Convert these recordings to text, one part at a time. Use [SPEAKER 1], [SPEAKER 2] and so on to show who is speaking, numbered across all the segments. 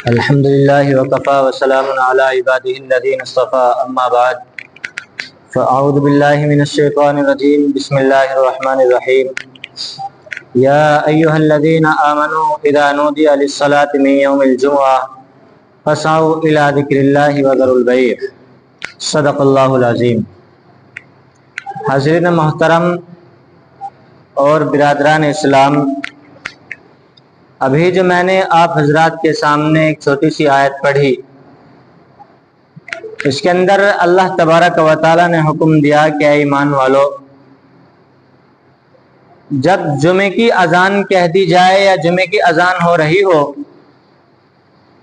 [SPEAKER 1] الحمد للہ وکفى وسلام علی عباده الذین اصطفى اما بعد فاعوذ باللہ من الشیطان الرجیم بسم اللہ الرحمن الرحیم یا ایہا الذین آمنوا اذا نودی للصلاة من یوم الجمعہ فاسعوا الی ذکر اللہ وذروا البیع صدق اللہ العظیم۔ حاضرین محترم اور برادران اسلام، ابھی جو میں نے آپ حضرات کے سامنے ایک چھوٹی سی آیت پڑھی، اس کے اندر اللہ تبارک و تعالی نے حکم دیا کہ اے ایمان والو، جب جمعے کی اذان کہہ دی جائے یا جمعے کی اذان ہو رہی ہو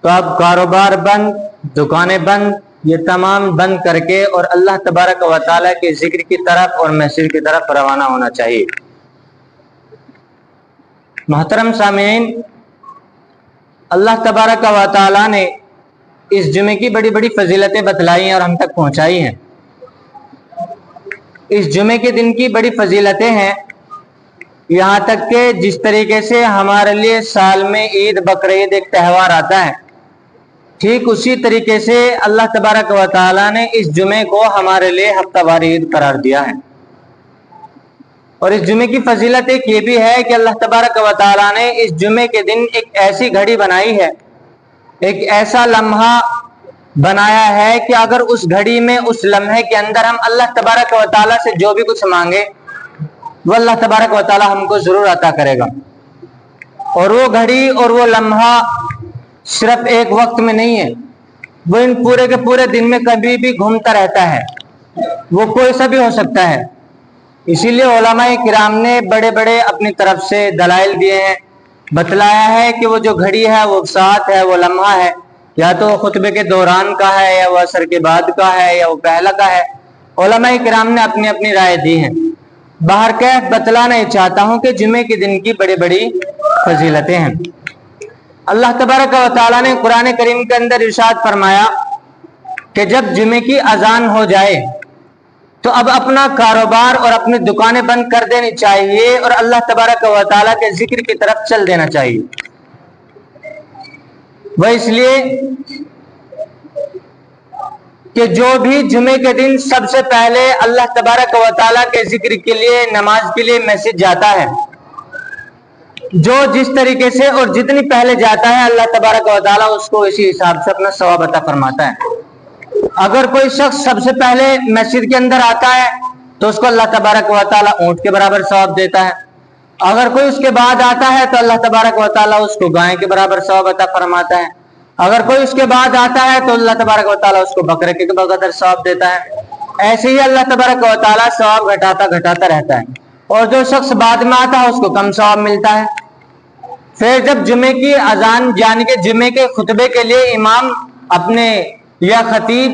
[SPEAKER 1] تو اب کاروبار بند، دکانیں بند، یہ تمام بند کر کے اور اللہ تبارک و تعالی کے ذکر کی طرف اور محفل کی طرف روانہ ہونا چاہیے۔ محترم سامعین، اللہ تبارک و تعالی نے اس جمعے کی بڑی بڑی فضیلتیں بتلائی ہیں اور ہم تک پہنچائی ہیں۔ اس جمعے کے دن کی بڑی فضیلتیں ہیں، یہاں تک کہ جس طریقے سے ہمارے لیے سال میں عید بقرعید ایک تہوار آتا ہے، ٹھیک اسی طریقے سے اللہ تبارک و تعالی نے اس جمعے کو ہمارے لیے ہفتہ وار عید قرار دیا ہے۔ اور اس جمعے کی فضیلت ایک یہ بھی ہے کہ اللہ تبارک و تعالی نے اس جمعے کے دن ایک ایسی گھڑی بنائی ہے، ایک ایسا لمحہ بنایا ہے کہ اگر اس گھڑی میں، اس لمحے کے اندر ہم اللہ تبارک و تعالی سے جو بھی کچھ مانگے وہ اللہ تبارک و تعالی ہم کو ضرور عطا کرے گا۔ اور وہ گھڑی اور وہ لمحہ صرف ایک وقت میں نہیں ہے، وہ ان پورے کے پورے دن میں کبھی بھی گھومتا رہتا ہے، وہ کوئی سا بھی ہو سکتا ہے۔ اسی لیے علماء کرام نے بڑے بڑے اپنی طرف سے دلائل دیے ہیں، بتلایا ہے کہ وہ جو گھڑی ہے، وہ ساتھ ہے، وہ لمحہ ہے، یا تو خطبے کے دوران کا ہے، یا وہ عصر کے بعد کا ہے، یا وہ پہلا کا ہے۔ علماء کرام نے اپنی اپنی رائے دی ہیں۔ باہر کیف بتلانا یہ چاہتا ہوں کہ جمعے کے دن کی بڑی بڑی فضیلتیں ہیں۔ اللہ تبارک و تعالیٰ نے قرآن کریم کے اندر ارشاد فرمایا کہ جب جمعے کی اذان ہو جائے تو اب اپنا کاروبار اور اپنی دکانیں بند کر دینی چاہیے اور اللہ تبارک و تعالیٰ کے ذکر کی طرف چل دینا چاہیے۔ وہ اس لیے کہ جو بھی جمعے کے دن سب سے پہلے اللہ تبارک و تعالیٰ کے ذکر کے لیے، نماز کے لیے میسج جاتا ہے، جو جس طریقے سے اور جتنی پہلے جاتا ہے اللہ تبارک و تعالیٰ اس کو اسی حساب سے اپنا ثواب عطا فرماتا ہے۔ اگر کوئی شخص سب سے پہلے مسجد کے اندر آتا ہے تو اس کو اللہ تبارک و تعالیٰ اونٹ کے برابر ثواب دیتا ہے۔ اگر کوئی اس کے بعد آتا ہے تو اللہ تبارک و تعالیٰ اس کو گائے کے برابر ثواب عطا فرماتا ہے۔ اگر کوئی اس کے بعد آتا ہے تو اللہ تبارک و تعالیٰ اس کو بکرے کے برابر ثواب دیتا ہے۔ ایسے ہی اللہ تبارک و تعالیٰ ثواب گھٹاتا رہتا ہے، اور جو شخص بعد میں آتا ہے اس کو کم ثواب ملتا ہے۔ پھر جب جمعے کی اذان یعنی کہ جمعے کے خطبے کے لیے امام اپنے یا خطیب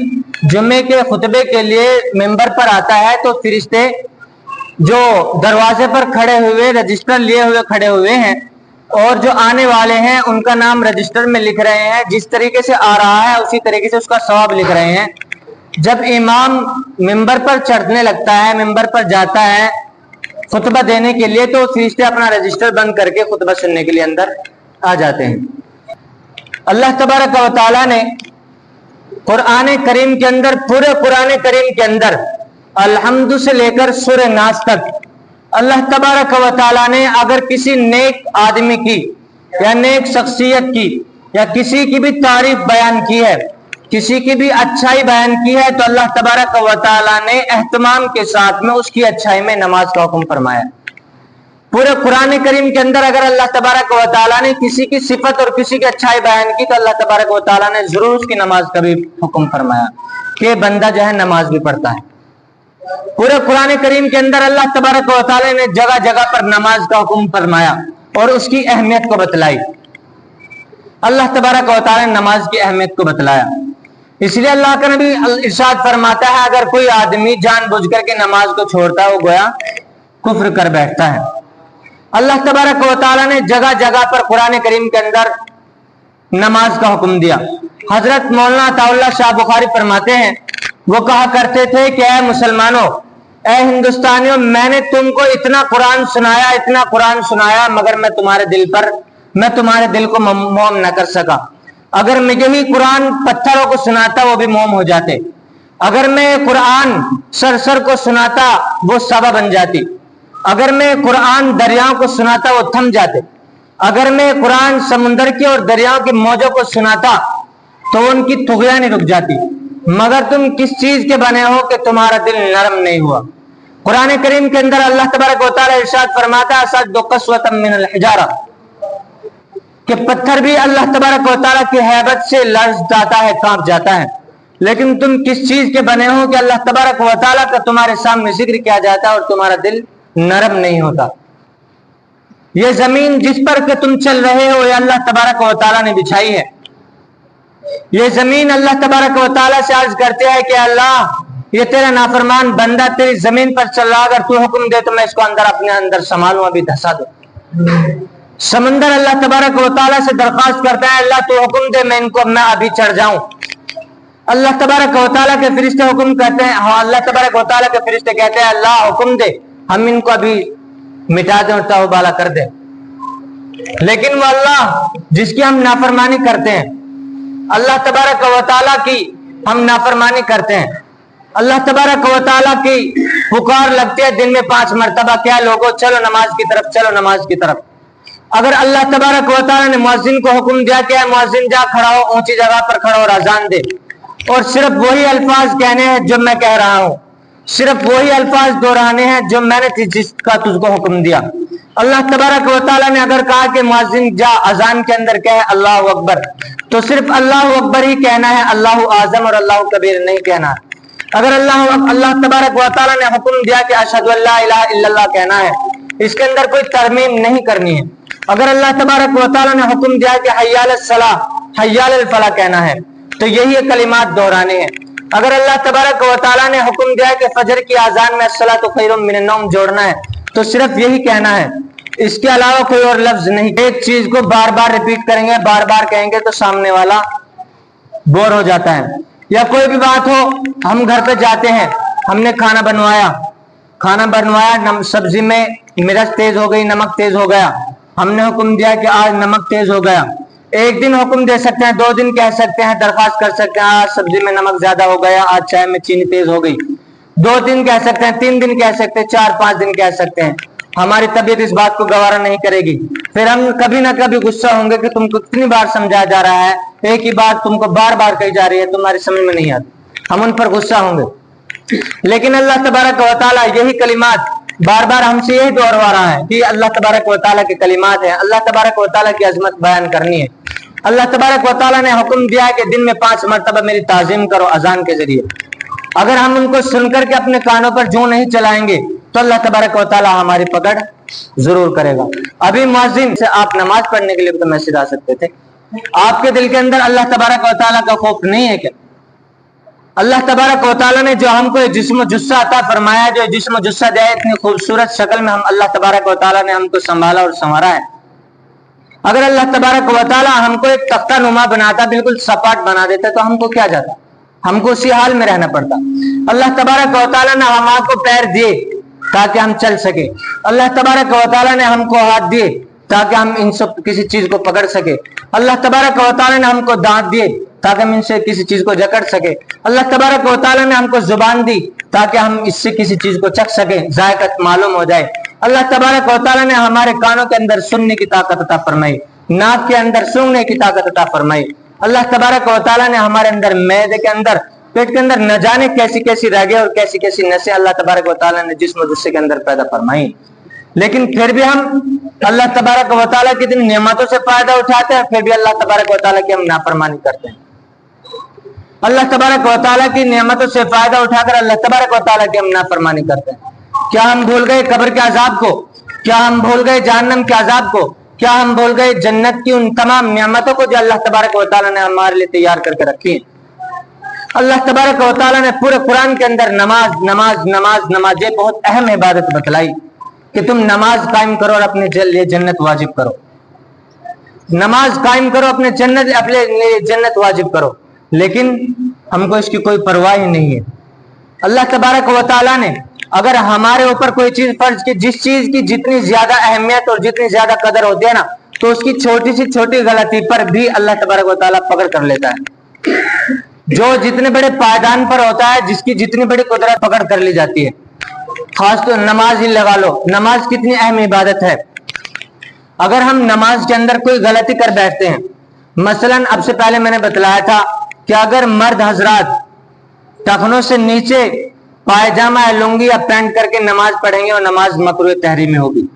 [SPEAKER 1] جمعے کے خطبے کے لیے ممبر پر آتا ہے تو فرشتے جو دروازے پر کھڑے ہوئے رجسٹر لیے ہوئے کھڑے ہوئے ہیں اور جو آنے والے ہیں ان کا نام رجسٹر میں لکھ رہے ہیں، جس طریقے سے آ رہا ہے اسی طریقے سے اس کا ثواب لکھ رہے ہیں۔ جب امام ممبر پر چڑھنے لگتا ہے، ممبر پر جاتا ہے خطبہ دینے کے لیے، تو فرشتے اپنا رجسٹر بند کر کے خطبہ سننے کے لیے اندر آ جاتے ہیں۔ اللہ تبارک و تعالیٰ نے قرآن کریم کے اندر، پورے قرآن کریم کے اندر الحمد سے لے کر سورہ ناس تک اللہ تبارک و تعالیٰ نے اگر کسی نیک آدمی کی یا نیک شخصیت کی یا کسی کی بھی تعریف بیان کی ہے، کسی کی بھی اچھائی بیان کی ہے، تو اللہ تبارک و تعالیٰ نے اہتمام کے ساتھ میں اس کی اچھائی میں نماز کا حکم فرمایا۔ پورے قرآن کریم کے اندر اگر اللہ تبارک و تعالیٰ نے کسی کی صفت اور کسی کی اچھائی بیان کی تو اللہ تبارک و تعالیٰ نے ضرور اس کی نماز کا بھی حکم فرمایا کہ بندہ جو ہے نماز بھی پڑھتا ہے۔ پورے قرآن کریم کے اندر اللہ تبارک و تعالیٰ نے جگہ جگہ پر نماز کا حکم فرمایا اور اس کی اہمیت کو بتلائی۔ اللہ تبارک و تعالیٰ نے نماز کی اہمیت کو بتلایا، اس لیے اللہ کا نبی ارشاد فرماتا ہے اگر کوئی آدمی جان بوجھ کر کے نماز کو چھوڑتا ہے وہ گویا کفر کر بیٹھتا ہے۔ اللہ تبارک و تعالیٰ نے جگہ جگہ پر قرآن کریم کے اندر نماز کا حکم دیا۔ حضرت مولانا عطا اللہ شاہ بخاری فرماتے ہیں، وہ کہا کرتے تھے کہ اے مسلمانوں، اے ہندوستانیوں، میں نے تم کو اتنا قرآن سنایا مگر میں تمہارے دل کو موم نہ کر سکا۔ अगर मैं यही कुरान पत्थरों को सुनाता वो भी मोम हो जाते, अगर मैं कुरान सरसर को सुनाता वो सबा बन जाती, अगर मैं कुरान दरियाओं को सुनाता वो थम जाते, अगर मैं कुरान समुंदर की और दरियाओं की मौजों को सुनाता तो उनकी तुगयानी रुक जाती, मगर तुम किस चीज के बने हो कि तुम्हारा दिल नरम नहीं हुआ। कुरान करीम के अंदर अल्लाह तबारक व तआला इरशाद फरमाता है अशद्दु क़स्वतन मिनल हिजारा, कि पत्थर भी अल्लाह तबारक व तआला की हैबत से लर्ज़ जाता है, कांप जाता है। लेकिन तुम किस चीज के बने हो कि अल्लाह तबारक व तआला का तुम्हारे सामने जिक्र किया जाता है और तुम्हारा दिल नरम नहीं होता। ये जमीन जिस पर के तुम चल रहे हो ये अल्लाह तबारक व तआला ने बिछाई है। ये जमीन अल्लाह तबारक व तआला से अर्ज करते हैं कि अल्लाह ये तेरा नाफरमान बंदा तेरी जमीन पर चल रहा, अगर तू हुक्म दे तो मैं इसको अंदर अपने अंदर संभालूं, अभी धंसा दो। समंदर अल्लाह तबारक व तआला से दरख्वास्त करता है अल्लाह तू हुक्म दे मैं अभी चढ़ जाऊं। अल्लाह तबारक व तआला के फरिश्ते हुक्म करते हैं, हाँ अल्लाह तबारक व तआला के फरिश्ते कहते हैं अल्लाह हुक्म दे हम इनको अभी मिटा दें और तौबाला कर दें। लेकिन वो अल्लाह जिसकी हम नाफरमानी करते हैं, अल्लाह तबारक व तआला की हम नाफरमानी करते हैं, अल्लाह तबारक व तआला की पुकार लगती है दिन में 5 मरतबा, क्या लोगों चलो नमाज की तरफ, चलो नमाज की तरफ। अगर अल्लाह तबारक व तआला ने मुअज्जिन को हुक्म दिया कि मुअज्जिन जा खड़ा हो, ऊंची जगह पर खड़ा हो और अजान दे, और सिर्फ वही अल्फाज कहने हैं जो मैं कह रहा हूं, सिर्फ वही अल्फाज दोहराने हैं जो मैंने जिसका तुझको हुक्म दिया। अल्लाह तबारक व तआला ने अगर कहा कि मुअज्जिन जा अजान के अंदर कहे अल्लाहु अकबर, तो सिर्फ अल्लाहु अकबर ही कहना है, अल्लाहु आज़म और अल्लाहु कबीर नहीं कहना। अगर अल्लाह तबारक व तआला ने हुक्म दिया कि अशहदु अल्ला इलाहा इल्लल्लाह कहना है, इसके अंदर कोई तरमीम नहीं करनी है। अगर अल्लाह तबारक व तआला ने हुक्म दिया कि हय्या अलस सलाह हय्या अलल फलाह कहना है, तो यही कलिमात दोहराने हैं। अगर अल्लाह तबारक व तआला ने हुक्म दिया कि फजर की आजान में अस्सलातु खैरुम मिनन नौम जोड़ना है, तो सिर्फ यही कहना है, इसके अलावा कोई और लफ्ज नहीं। एक चीज को बार बार रिपीट करेंगे, बार बार कहेंगे तो सामने वाला बोर हो जाता है। या कोई भी बात हो, हम घर पे जाते हैं, हमने खाना बनवाया, सब्जी में मिर्च तेज हो गई, नमक तेज हो गया, हमने हुक्म दिया कि आज नमक तेज हो गया। एक दिन हुक्म दे सकते हैं, 2 दिन कह सकते हैं, दरख्वास्त कर सकते हैं आज सब्जी में नमक ज्यादा हो गया, आज चाय में चीनी तेज हो गई। 2 दिन कह सकते हैं, 3 दिन कह सकते हैं, 4-5 दिन कह सकते हैं। हमारी तबीयत इस बात को गवारा नहीं करेगी, फिर हम कभी ना कभी गुस्सा होंगे कि तुमको कितनी बार समझाया जा रहा है, एक ही बात तुमको बार बार कही जा रही है, तुम्हारी समझ में नहीं आती, हम उन पर गुस्सा होंगे। लेकिन अल्लाह तबारक व तआला यही कलिमात बार बार हमसे यही दोहरा रहा है कि अल्लाह तबारक व तआला के कलिमात है, अल्लाह तबारक व तआला की अजमत बयान करनी है। अल्लाह तबारक व तआला ने हुक्म दिया है कि दिन में 5 मरतबा मेरी ताज़ीम करो अजान के जरिए। अगर हम उनको सुनकर के अपने कानों पर जूं नहीं चलाएंगे तो अल्लाह तबारक व तआला हमारी पकड़ जरूर करेगा। अभी मुअज्जिन से आप नमाज पढ़ने के लिए तो मैसेज आ सकते थे, आपके दिल के अंदर अल्लाह तबारक व तआला का खौफ नहीं है क्या? अल्लाह तबारक व तआला ने जो हमको जिस्म जुस्सा अता फरमाया, जो जिस्म जुस्सा दिया, इतनी खूबसूरत शक्ल में हम अल्लाह तबारक व तआला ने हमको संभाला और संवारा है। अगर अल्लाह तबारक व तआला हमको एक तख्ता नुमा बनाता, बिल्कुल सपाट बना देता, तो हमको क्या जाता, हमको उसी हाल में रहना पड़ता। अल्लाह तबारक व तआला ने हमको पैर दिए ताकि हम चल सके, अल्लाह तबारक व तआला ने हमको हाथ दिए ताकि हम इनसे किसी चीज को पकड़ सके, अल्लाह तबारक व तआला ने हमको दांत दिए ताकि हम इनसे किसी चीज को जकड़ सके, अल्लाह तबारक व तआला ने हमको जुबान दी ताकि हम इससे किसी चीज को चख सके, जायका मालूम हो जाए। अल्लाह तबारक व तआला ने हमारे कानों के अंदर सुनने की ताकत अता फरमाई, नाक के अंदर सूंघने की ताकत अता फरमाई। अल्लाह तबारक व तआला ने हमारे अंदर मैदे के अंदर, पेट के अंदर न जाने कैसी कैसी रगे और कैसी कैसी नसें अल्लाह तबारक व तआला ने जिस्म जुस्से के अंदर पैदा फरमाई। लेकिन फिर भी हम अल्लाह तबारक व तआला की जिन नेमतों से फायदा उठाते हैं, फिर भी अल्लाह तबारक व तआला की हम नाफरमानी करते हैं। अल्लाह तबारक व तआला की नेमतों से फायदा उठाकर अल्लाह तबारक व तआला की हम नाफरमानी करते हैं। क्या हम भूल गए कब्र के अजाब को? क्या हम भूल गए जहन्नम के अजाब को? क्या हम भूल गए जन्नत की उन तमाम नेमतों को जो अल्लाह तबारक व तआला ने हमारे लिए तैयार करके रखी है? अल्लाह तबारक व तआला ने पूरे कुरान के अंदर नमाज नमाज नमाज नमाज, ये बहुत अहम इबादत बतलाई कि तुम नमाज कायम करो और अपने लिए जन्नत वाजिब करो। नमाज कायम करो, अपने जन्नत वाजिब करो। लेकिन हमको इसकी कोई परवाह ही नहीं है। अल्लाह तबारक व तआला ने अगर हमारे ऊपर कोई चीज फर्ज की, जिस चीज की जितनी ज्यादा अहमियत और जितनी ज्यादा कदर होती है ना, तो उसकी छोटी सी छोटी गलती पर भी अल्लाह तबारक व तआला पकड़ कर लेता है। जो जितने बड़े पायदान पर होता है, जिसकी जितनी बड़ी कुदरत पकड़ कर ली जाती है। खास तो नमाज ही लगा लो, नमाज कितनी अहम इबादत है। अगर हम नमाज के अंदर कोई गलती कर बैठते हैं, मसलन अब से पहले मैंने बतलाया था कि अगर मर्द हजरात टखनों से नीचे पायजामा या लुंगी या पैंट करके नमाज पढ़ेंगे और नमाज मकरूह तहरीमी होगी,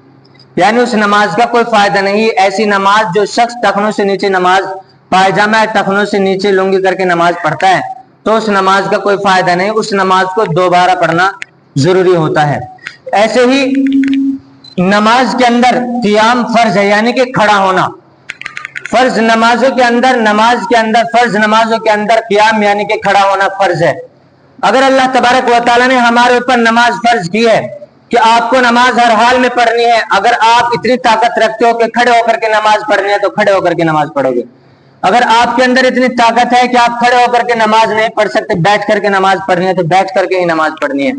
[SPEAKER 1] यानी उस नमाज का कोई फायदा नहीं। ऐसी नमाज जो शख्स टखनों से नीचे नमाज, पायजामा या टखनों से नीचे लुंगी करके नमाज पढ़ता है, तो उस नमाज का कोई फायदा नहीं, उस नमाज को दोबारा पढ़ना जरूरी होता है। ऐसे ही नमाज के अंदर क़ियाम फर्ज है, यानी कि खड़ा होना। फर्ज नमाजों के अंदर, फर्ज नमाजों के अंदर क़ियाम यानी कि खड़ा होना फर्ज है। अगर अल्लाह तबारक व तआला ने हमारे ऊपर नमाज फर्ज की है कि आपको नमाज हर हाल में पढ़नी है, अगर आप इतनी ताकत रखते हो कि खड़े होकर के नमाज पढ़नी है तो खड़े होकर के नमाज पढ़ोगे। अगर आपके अंदर इतनी ताकत है कि आप खड़े होकर के नमाज नहीं पढ़ सकते, बैठ करके नमाज पढ़नी है तो बैठ करके ही नमाज पढ़नी है।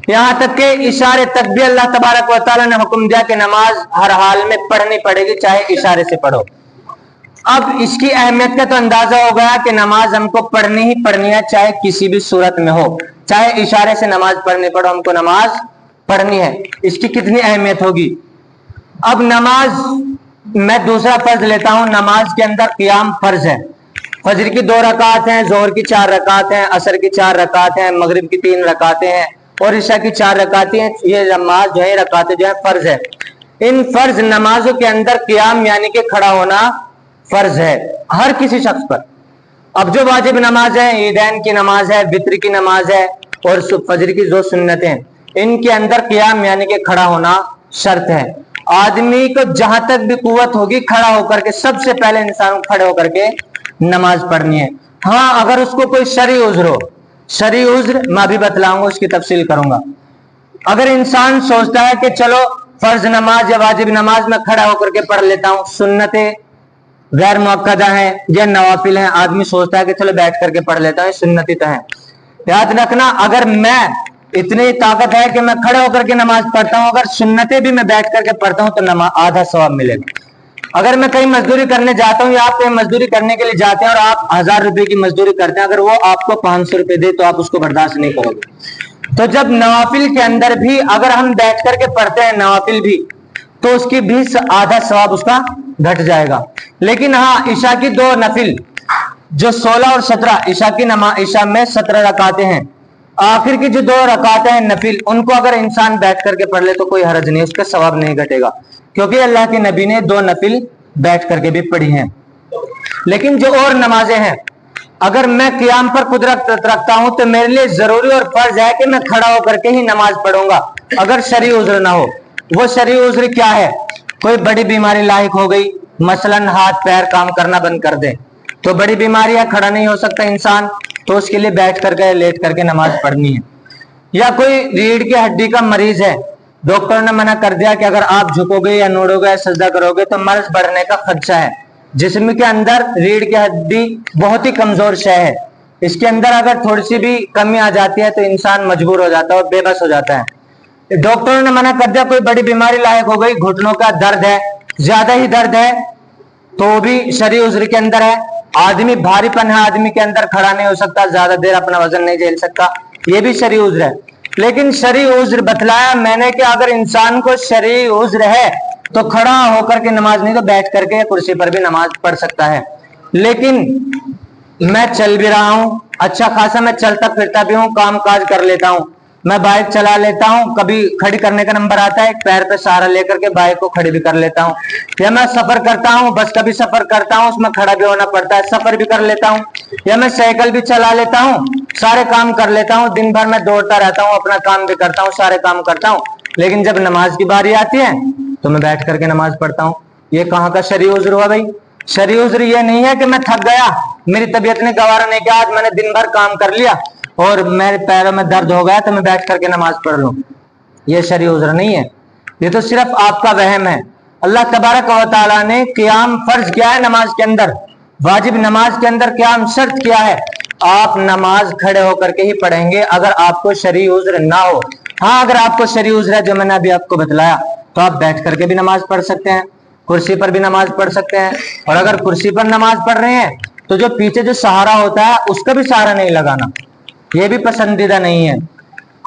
[SPEAKER 1] यहाँ तक के इशारे तक भी अल्लाह तबारक व तआला ने हुक्म दिया कि नमाज हर हाल में पढ़नी पड़ेगी, चाहे इशारे से पढ़ो। अब इसकी अहमियत का तो अंदाजा हो गया कि नमाज हमको पढ़नी ही पढ़नी है, चाहे किसी भी सूरत में हो, चाहे इशारे से नमाज पढ़नी पड़ो, हमको नमाज पढ़नी है। इसकी कितनी अहमियत होगी। अब नमाज मैं दूसरा फर्ज लेता हूं, नमाज के अंदर क़ियाम फर्ज है। फजर की 2 रकात हैं, जोहर की 4 रकात हैं, असर की 4 रकात हैं, मगरिब की 3 रकातें हैं और इशा की 4 रकातें हैं। ये नमाज जो है, रकातें जो है फर्ज है। इन फर्ज नमाजों के अंदर क़ियाम यानी कि खड़ा होना फर्ज है हर किसी शख्स पर। अब जो वाजिब नमाज है, ईदैन की नमाज है, वित्र की नमाज है और फजर की जो सुन्नतें हैं, इनके अंदर क़ियाम यानी कि खड़ा होना शर्त है। आदमी को जहां तक भी कुव्वत होगी खड़ा होकर के, सबसे पहले इंसान को खड़े होकर के नमाज पढ़नी है। हाँ, अगर उसको कोई शरई उज़्र हो, शरई उज़्र मैं भी बतलाऊंगा, उसकी तफसील करूंगा। अगर इंसान सोचता है कि चलो फर्ज नमाज या वाजिब नमाज में खड़ा होकर के पढ़ लेता हूं, सुन्नतें गैर मुअक्कदा है या नवाफिल है, आदमी सोचता है कि चलो बैठ करके पढ़ लेता हूं, सुन्नती तो है। याद रखना, अगर मैं इतनी ताकत है कि मैं खड़े होकर के नमाज पढ़ता हूं, अगर सुन्नतें भी मैं बैठ करके पढ़ता हूं तो आधा सवाब मिलेगा। अगर मैं कहीं मजदूरी करने जाता हूं या आप कहीं मजदूरी करने के लिए जाते हैं और आप 1000 रुपए की मजदूरी करते हैं, अगर वो आपको 500 रुपए दे तो आप उसको बर्दाश्त नहीं करोगे। तो जब नवाफिल के अंदर भी अगर हम बैठ करके पढ़ते हैं नवाफिल भी, तो उसकी भी आधा सवाब उसका घट जाएगा। लेकिन हाँ, ईशा की 2 नफिल जो 16 और 17, ईशा में 17 रकातें हैं, आखिर की जो 2 रकातें हैं नफिल, उनको अगर इंसान बैठ करके पढ़ ले तो कोई हर्ज नहीं, उसका सवाब नहीं घटेगा, क्योंकि अल्लाह के नबी ने 2 नफिल बैठ करके भी पढ़ी हैं। लेकिन जो और नमाजें हैं, अगर मैं क़ियाम पर कुदरत रखता हूं तो मेरे लिए जरूरी और फर्ज है कि मैं खड़ा होकर के ही नमाज पढ़ूंगा, अगर शरई उज़्र ना हो। वो शरई उज़्र क्या है? कोई बड़ी बीमारी लाहिक हो गई, मसलन हाथ पैर काम करना बंद कर दे, तो बड़ी बीमारी है, खड़ा नहीं हो सकता इंसान, तो उसके लिए बैठ करके लेट करके नमाज पढ़नी है। या कोई रीढ़ की हड्डी का मरीज है, डॉक्टर ने मना कर दिया कि अगर आप झुकोगे या नोड़ोगे या सजदा करोगे तो मर्ज बढ़ने का खदशा है। जिस्म के अंदर रीढ़ की हड्डी बहुत ही कमजोर शय है, इसके अंदर अगर थोड़ी सी भी कमी आ जाती है तो इंसान मजबूर हो जाता है और बेबस हो जाता है। डॉक्टरों ने मना कर दिया, कोई बड़ी बीमारी लायक हो गई, घुटनों का दर्द है, ज्यादा ही दर्द है, तो भी शरई उज़्र के अंदर है। आदमी भारीपन है, आदमी के अंदर खड़ा नहीं हो सकता, ज्यादा देर अपना वजन नहीं झेल सकता, ये भी शरई उज़्र है। लेकिन शरई उज़्र बतलाया मैंने कि अगर इंसान को शरई उज़्र है तो खड़ा होकर के नमाज नहीं तो बैठ करके कुर्सी पर भी नमाज पढ़ सकता है। लेकिन मैं चल भी रहा हूं, अच्छा खासा मैं चलता फिरता भी हूं, काम काज कर लेता हूं, मैं बाइक चला लेता हूं, कभी खड़ी करने का नंबर आता है, पैर पे सहारा लेकर के बाइक को खड़ी भी कर लेता हूं। या मैं सफर करता हूं, बस का भी सफर करता हूं, उसमें खड़ा भी होना पड़ता है, सफर भी कर लेता हूं। या मैं साइकिल भी चला लेता हूं, सारे काम कर लेता हूं, दिन भर मैं दौड़ता रहता हूं, अपना काम भी करता हूं, सारे काम करता हूं, लेकिन जब नमाज की बारी आती है तो मैं बैठ करके नमाज पढ़ता हूं। ये कहाँ का शरई उज़्र हुआ भाई? शरई उज़्र ये नहीं है कि मैं थक गया, मेरी तबीयत ने गवारा नहीं किया, आज मैंने दिन भर काम कर लिया और मेरे पैरों में दर्द हो गया तो मैं बैठ करके नमाज पढ़ लूं। ये शरई उज़्र नहीं है, ये तो सिर्फ आपका वहम है। अल्लाह तबारक व तआला ने क़ियाम फर्ज किया है नमाज के अंदर, वाजिब नमाज के अंदर क़ियाम शर्त किया है। आप नमाज खड़े होकर के ही पढ़ेंगे अगर आपको शरई उज़्र ना हो। हाँ, अगर आपको शरई उज़्र है जो मैंने अभी आपको बतलाया तो आप बैठ करके भी नमाज पढ़ सकते हैं। کرسی پر بھی نماز پڑھ سکتے ہیں. اور اگر کرسی پر نماز پڑھ رہے ہیں تو جو پیچھے جو سہارا ہوتا ہے اس کا بھی سہارا نہیں لگانا, یہ بھی پسندیدہ نہیں ہے.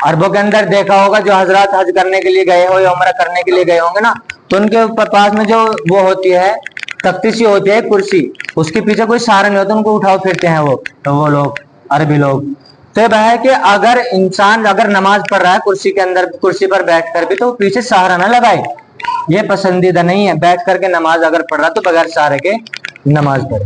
[SPEAKER 1] عربوں کے اندر دیکھا ہوگا جو حضرات حج کرنے کے لیے گئے ہو یا عمرہ کرنے کے لیے گئے ہوں گے نا, تو ان کے پاس میں جو وہ ہوتی ہے تختی سی ہوتی ہے کرسی, اس کے پیچھے کوئی سہارا نہیں ہوتا, ان کو اٹھاؤ پھرتے ہیں وہ لوگ عربی لوگ. تو یہ ہے کہ اگر انسان اگر نماز پڑھ رہا ہے کرسی کے اندر, کرسی پر بیٹھ کر بھی, تو پیچھے سہارا نہ لگائے, یہ پسندیدہ نہیں ہے. بیٹھ کر کے نماز اگر پڑھ رہا تو بغیر سہارے کے نماز پڑھے.